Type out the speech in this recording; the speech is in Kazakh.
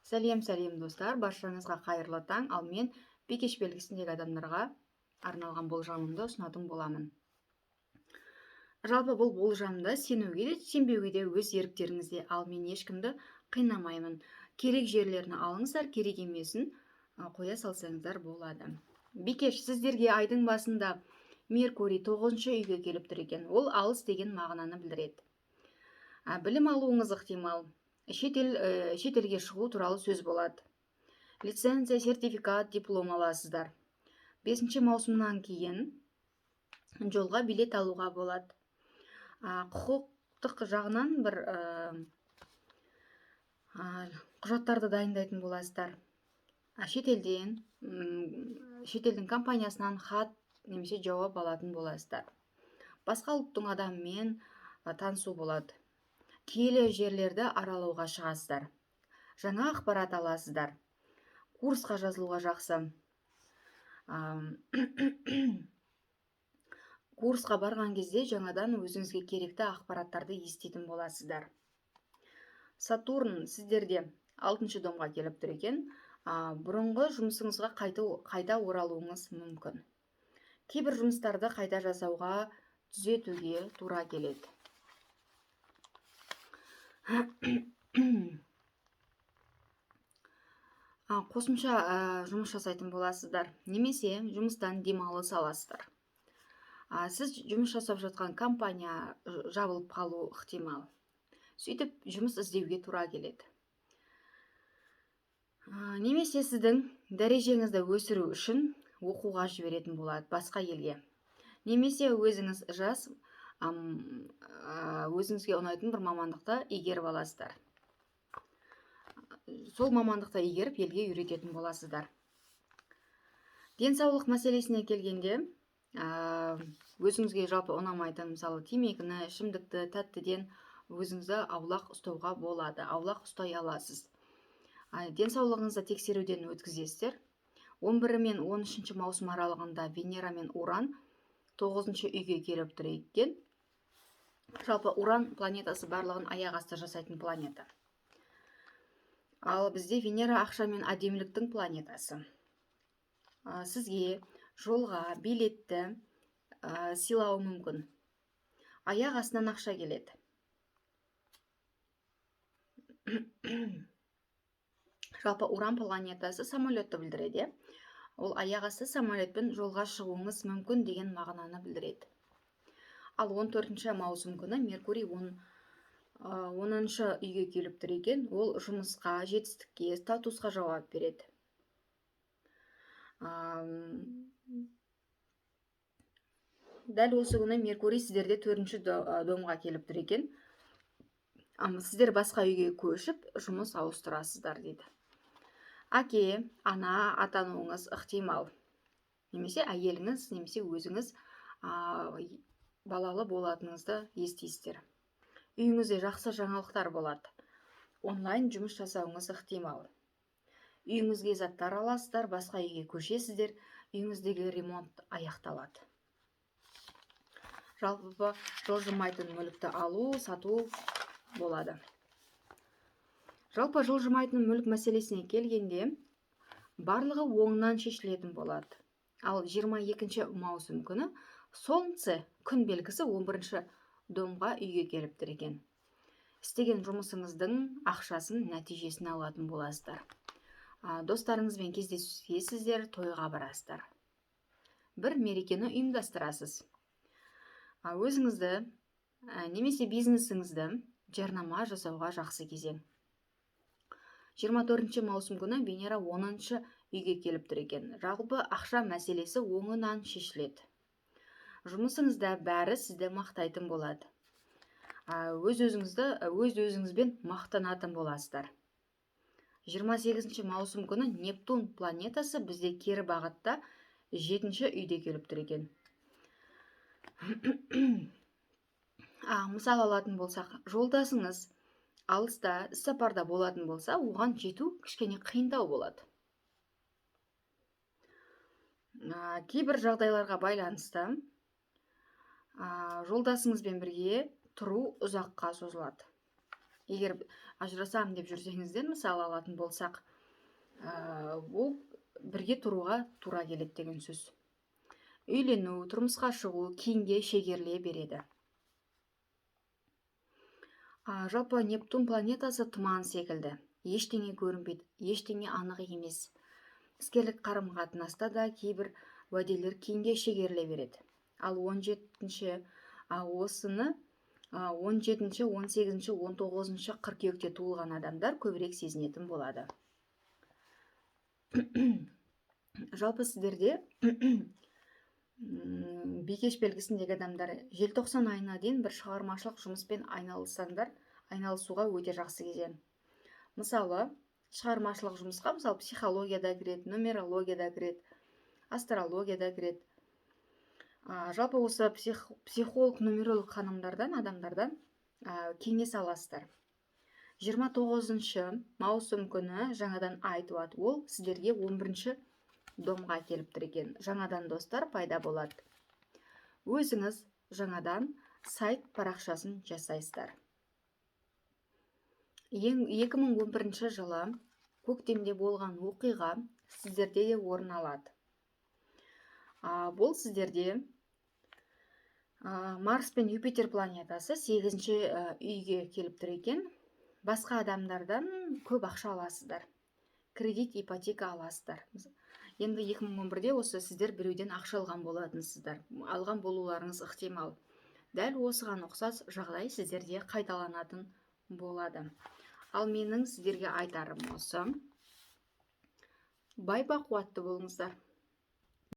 Сәлем достар, баршаңызға қайырлы таң. Ал мен Бикеш белгісіндегі адамдарға арналған болжамымды ұсынатын боламын. Жалпы бұл болжамды сенуге де сенбеуге де өз еріктеріңізде, ал мен ешкімді қинамаймын. Керек жерлерін алыңыздар, керек емесін қоя салсаңыздар болады. Бикеш, сіздерге айдың басында Меркурий 9-шы үйге келіп тұр екен. Ол алыс деген мағынаны білдіреді. Білім алуыңыз ықтимал. Шетелге шығу туралы сөз болады. Лицензия, сертификат, диплом аласыздар. 5 маусымнан кейін жолға билет алуға болады. Құқықтық жағынан бір құжаттарды дайындайтын боласыздар. Шетелдің компаниясынан хат немесе жауап алатын боласыздар. Басқа ұлттың адамымен танысу болады. Киелі жерлерді аралауға шығасыздар. Жаңа ақпарат аласыздар. Курсқа жазылуға жақсы. Курсқа барған кезде жаңадан өзіңізге керекті ақпараттарды еститін боласыздар. Сатурн сіздерде 6-шы домға келіп тұр екен. Бұрынғы жұмысыңызға қайта оралуыңыз мүмкін. Кейбір жұмыстарды қайта жасауға, түзетуге тура келеді. Қосымша жұмыс жасайтын боласыздар, немесе жұмыстан демалыс аласыздар. Сіз жұмыс жасап жатқан компания жабылып қалу ықтимал. Сөйтіп, жұмыс іздеуге тура келеді. Немесе сіздің дәрежеңізді өсіру үшін оқуға жіберетін болады басқа елге. Немесе өзіңіз өзіңізге ұнайтын бір мамандықты игеріп аласыздар. Сол мамандықты игеріп елге үйрететін боласыздар. Денсаулық мәселесіне келгенде, өзіңізге жалпы ұнамайтын, мысалы темекіні, ішімдікті, тәттіден өзіңізді аулақ ұстауға болады, аулақ ұстай аласыз. Денсаулығыңызды тексеруден өткізесіздер. 11 мен 13 маусым аралығында Венера мен Уран 9-шы үйге келіп тұр екен. Жалпы Уран планетасы барлығын аяқ асты жасайтын планета. Ал бізде Венера ақша мен әдеміліктің планетасы. Сізге жолға, билетті сыйлауы мүмкін. Аяқ астынан ақша келеді. Жалпы Уран планетасы самолетті білдіреді. Ол аяқ асты самолетпен жолға шығуыңыз мүмкін деген мағынаны білдіреді. Ал 14-ші маусым күні Меркурий 10-шы үйге келіп тұр екен. Ол жұмысқа, жетістікке, статусқа жауап береді. Дәл осы күні Меркурий сіздерде 4-ші домға келіп тұр екен. Сіздер басқа үйге көшіп, жұмыс ауыстырасыздар дейді. Әке, ана, атануыңыз ықтимал. Немесе әйеліңіз, немесе өзіңіз балалы болатыныңызды естисіздер. Үйіңізде жақсы жаңалықтар болады. Онлайн жұмыс жасауыңыз ықтимал. Үйіңізге заттар аласыздар, басқа үйге көшесіздер, үйіңіздегі ремонт аяқталады. Жалпы жылжымайтын мүлікті алу, сату болады. Жалпы жылжымайтын мүлік мәселесіне келгенде, барлығы оңынан шешілетін болады. Ал 22-ші маусым күні Солнце күн белгісі 11-ші домға үйге келіп тұр екен. Істеген жұмысыңыздың ақшасын, нәтижесін алатын боласыздар. Достарыңызбен кездесесіздер, тойға барасыздар. Бір мерекені ұйымдастырасыз. Өзіңізді немесе бизнесіңізді жарнама жасауға жақсы кезең. 24-ші маусым күні Венера 10-шы үйге келіп тұр екен. Жалпы ақша мәселесі оңынан шешіледі. Жұмысыңызда бәрі сізді мақтайтын болады. Өз өзіңізбен мақтанатын боласыздар. 28-ші маусым күні Нептун планетасы бізде кері бағытта 7-ші үйде келіп тұр екен. Мысал алатын болсақ, жолдасыңыз алыста, іс-сапарда болатын болса, оған жету кішкене қиындау болады. Кейбір жағдайларға байланысты жолдасыңызбен бірге тұру ұзаққа созылады. егер ажырасам деп жүрсеңіздер, мысалы алатын болсақ, бұл бірге тұруға тура келеді деген сөз. Үйлену, тұрмысқа шығу кейінге шегеріле береді. Жалпы Нептун планетасы тұман секілді. Ештеңе көрінбейді, ештеңе анық емес. Іскерлік қарым-қатынаста да кейбір уәделер кейінге шегеріле береді. Ал 17-ші осыны 17-ші, 18-ші, 19-ші қыркүйекте туылған адамдар көбірек сезінетін болады. Жалпы сіздерде бикеш белгісіндегі адамдар желтоқсан айына дейін бір шығармашылық жұмыспен айналысуға өте жақсы кезең. Мысалы, шығармашылық жұмысқа, мысалы, психологияда кіреді, нумерологияда кіреді, астрологияда кіреді. Жалпы осы психолог, нумеролог адамдардан кеңес аласыздар. 29-ші маусым күні жаңадан ай туады. Ол сіздерге 11-ші домға келіп тұр екен. Жаңадан достар пайда болады. Өзіңіз жаңадан сайт парақшасын жасайсыздар. 2011 жылы көктемде болған оқиға сіздерде де орын алады. Бұл сіздерде Марс пен Юпитер планетасы 8-ші үйге келіп тұр екен. Басқа адамдардан көп ақша аласыздар. Кредит, ипотека аласыздар. Енді 2011-де осы сіздер біреуден ақша алған болатынсыздар. Алған болуларыңыз ықтимал. Дәл осыған ұқсас жағдай сіздерде қайталанатын болады. Ал менің сіздерге айтарым осы. Бай-бақуатты болыңыздар.